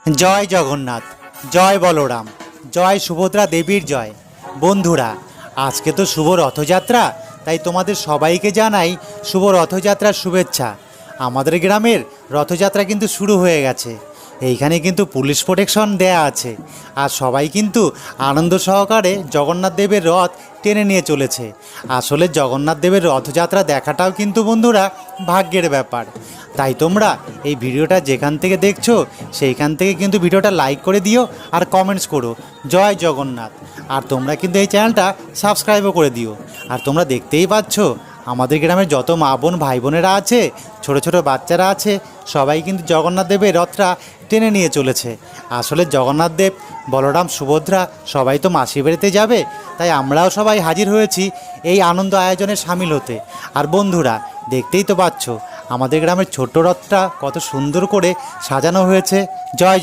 জয় জগন্নাথ, জয় বলরাম, জয় সুভদ্রা দেবীর জয়। বন্ধুরা, আজকে তো শুভ রথযাত্রা, তাই তোমাদের সবাইকে জানাই শুভ রথযাত্রার শুভেচ্ছা। আমাদের গ্রামের রথযাত্রা কিন্তু শুরু হয়ে গেছে। এইখানে কিন্তু পুলিশ প্রোটেকশন দেয়া আছে, আর সবাই কিন্তু আনন্দ সহকারে জগন্নাথ দেবের রথ টেনে নিয়ে চলেছে। আসলে জগন্নাথ দেবের রথযাত্রা দেখাটাও কিন্তু বন্ধুরা ভাগ্যের ব্যাপার। তাই তোমরা এই ভিডিওটা যেখান থেকে দেখছো সেইখান থেকে কিন্তু ভিডিওটা লাইক করে দিও আর কমেন্টস করো জয় জগন্নাথ। আর তোমরা কিন্তু এই চ্যানেলটা সাবস্ক্রাইবও করে দিও। আর তোমরা দেখতেই পাচ্ছ আমাদের গ্রামের যত মা বোন ভাই বোনেরা আছে, ছোট ছোট বাচ্চারা আছে, সবাই কিন্তু জগন্নাথ দেবের রথটা টেনে নিয়ে চলেছে। আসলে জগন্নাথ দেব, বলরাম, সুভদ্রা সবাই তো মাসির বাড়িতে যাবে, তাই আমরাও সবাই হাজির হয়েছি এই আনন্দ আয়োজনে সামিল হতে। আর বন্ধুরা, দেখতেই তো পাচ্ছ আমাদের গ্রামের ছোট্ট রথটা কত সুন্দর করে সাজানো হয়েছে। জয়